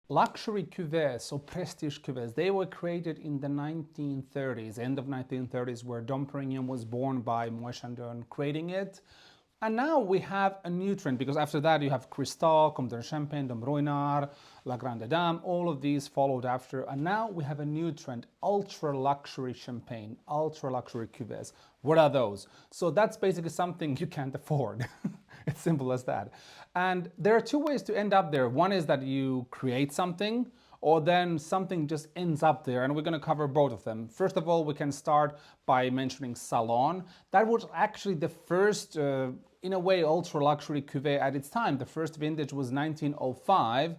Luxury cuvées, so prestige cuvées, they were created in the 1930s, end of 1930s, where Dom Pérignon was born by Moët Chandon creating it. And now we have a new trend, because after that you have Cristal, Comte de Champagne, Dom Ruinart, La Grande Dame, all of these followed after. And now we have a new trend, ultra luxury champagne, ultra luxury cuvées. What are those? So that's basically something you can't afford. It's simple as that. And there are two ways to end up there. One is that you create something, or then something just ends up there, and we're going to cover both of them. First of all, we can start by mentioning Salon. That was actually the first, in a way, ultra luxury cuvée at its time. The first vintage was 1905,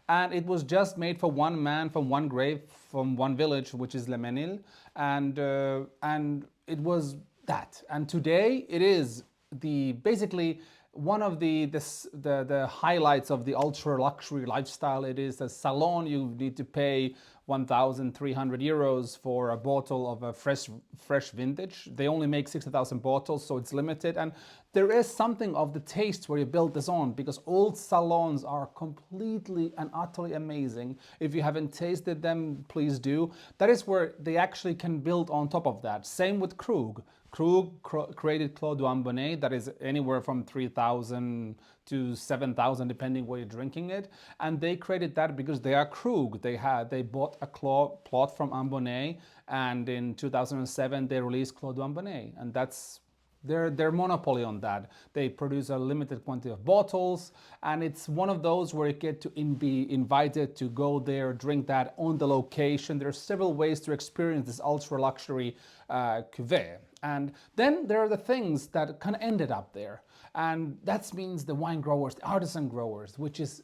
and it was just made for one man from one grave, from one village, which is Le Mesnil, and it was that. And today it is the basically one of the highlights of the ultra luxury lifestyle. It is a Salon. You need to pay 1,300 euros for a bottle of a fresh vintage. They only make 60,000 bottles, so it's limited. And there is something of the taste where you build this on, because old Salons are completely and utterly amazing. If you haven't tasted them, please do. That is where they actually can build on top of that. Same with Krug. Krug created Clos du Ambonnet, that is anywhere from 3,000 to 7,000 depending where you're drinking it, and they created that because they are Krug. They bought a plot from Ambonnet, and in 2007 they released Clos du Ambonnet, and that's their monopoly on that. They produce a limited quantity of bottles, and it's one of those where you get to be invited to go there, drink that on the location. There are several ways to experience this ultra luxury cuvée. And then there are the things that kind of ended up there. And that means the wine growers, the artisan growers, which is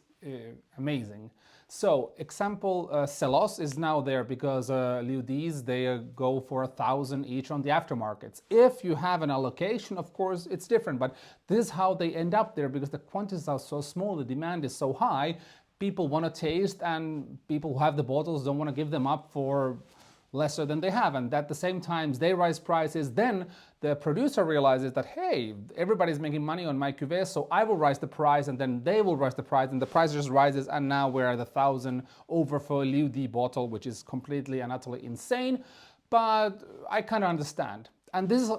amazing. So, example, Celos is now there because Liudis, they go for 1,000 each on the aftermarkets. If you have an allocation, of course, it's different. But this is how they end up there, because the quantities are so small, the demand is so high. People want to taste, and people who have the bottles don't want to give them up for lesser than they have, and at the same time they rise prices. Then the producer realizes that, hey, everybody's making money on my cuvée, so I will rise the price, and then they will rise the price, and the price just rises, and now we're at 1,000 over for a Liudi bottle, which is completely and utterly insane, but I kind of understand. And this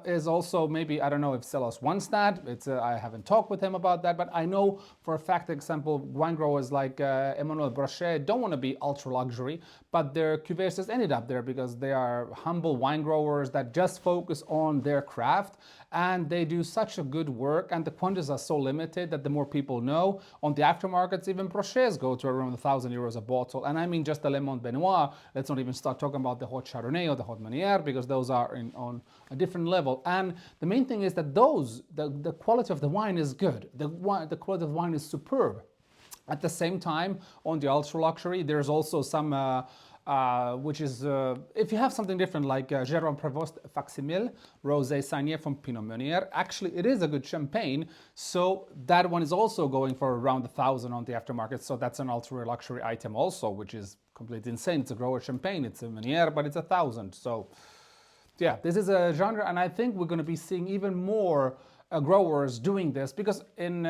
is also, maybe, I don't know if Celos wants that. I haven't talked with him about that, but I know for a fact, example, wine growers like Emmanuel Brochet don't want to be ultra luxury, but their cuvées just ended up there because they are humble wine growers that just focus on their craft, and they do such a good work, and the quantities are so limited that the more people know. On the aftermarkets, even Brochets go to around 1,000 euros a bottle, and I mean just the Le Monde Benoit. Let's not even start talking about the Haute Chardonnay or the Haute Meunière, because those are on a different level. And the main thing is that the quality of the wine is good. The quality of the wine is superb. At the same time, on the ultra luxury, there's also some which is, if you have something different like Jérôme Prévost Facsimile Rosé Sagnier from Pinot Meunier, actually it is a good champagne, so that one is also going for around 1,000 on the aftermarket, so that's an ultra luxury item also, which is completely insane. It's a grower champagne, it's a Meunier, but it's 1,000, so yeah, this is a genre, and I think we're going to be seeing even more growers doing this, because in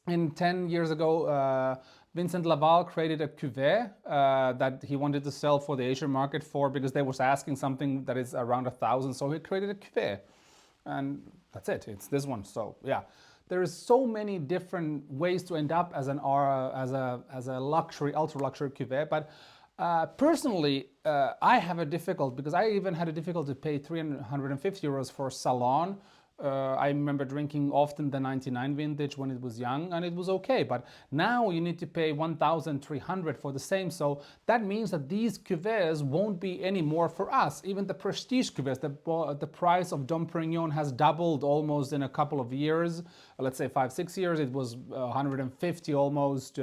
10 years ago, Vincent Laval created a cuvée that he wanted to sell for the Asian market because they was asking something that is around 1,000. So he created a cuvée, and that's it. It's this one. So yeah, there is so many different ways to end up as a luxury, ultra luxury cuvée. But personally, I have a difficult, because I even had a difficulty to pay 350 euros for Salon. I remember drinking often the 99 vintage when it was young, and it was okay, but now you need to pay 1,300 for the same, so that means that these cuvées won't be any more for us. Even the Prestige Cuvées, the price of Dom Pérignon has doubled almost in a couple of years, let's say 5-6 years. It was 150 almost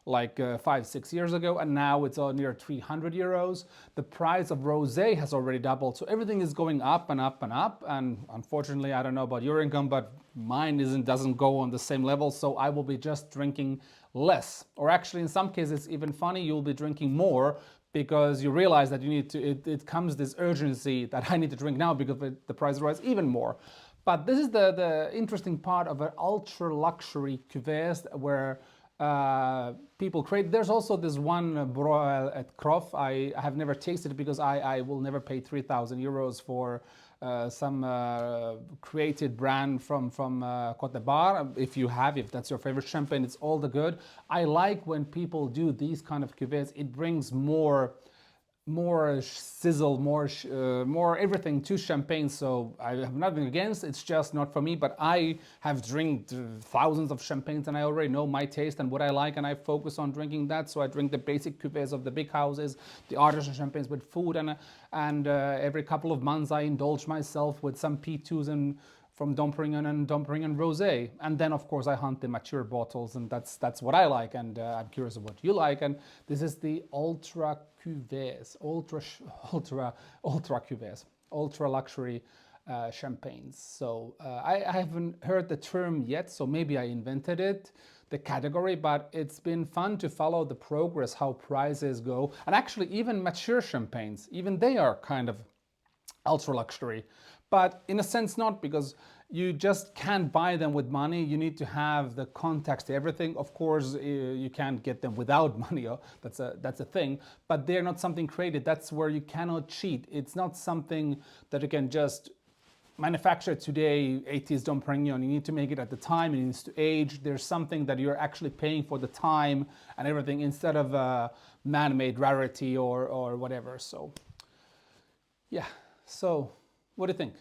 like 5-6 years ago, and now it's near 300 euros. The price of rosé has already doubled, so everything is going up and up and up, and unfortunately, I don't know about your income, but mine doesn't go on the same level, so I will be just drinking less. Or actually, in some cases, it's even funny, you'll be drinking more, because you realize that you need to, it comes this urgency that I need to drink now because the price rises even more. But this is the interesting part of an ultra luxury cuvée, where people create. There's also this one broil at Croft. I have never tasted it because I will never pay 3,000 euros for some created brand from Côte d'Ivoire. If that's your favorite champagne, it's all the good. I like when people do these kind of cuvées. It brings more sizzle, more everything to champagne. So I have nothing against. It's just not for me. But I have drank thousands of champagnes, and I already know my taste and what I like, and I focus on drinking that. So I drink the basic cuvées of the big houses, the artisan champagnes with food, and every couple of months I indulge myself with some P2s and from Dom Pérignon and Dom Pérignon Rosé. And then, of course, I hunt the mature bottles, and that's what I like, and I'm curious of what you like. And this is the Ultra Cuvées, Ultra Cuvées, Ultra Luxury champagnes. So I haven't heard the term yet, so maybe I invented it, the category, but it's been fun to follow the progress, how prices go. And actually, even mature champagnes, even they are kind of ultra luxury, but in a sense not, because you just can't buy them with money. You need to have the context, everything. Of course, you can't get them without money. That's a thing, but they're not something created. That's where you cannot cheat. It's not something that you can just manufacture today. 80s Dom Pérignon, you need to make it at the time. It needs to age. There's something that you're actually paying for the time and everything, instead of a man-made rarity or whatever. So yeah. So what do you think?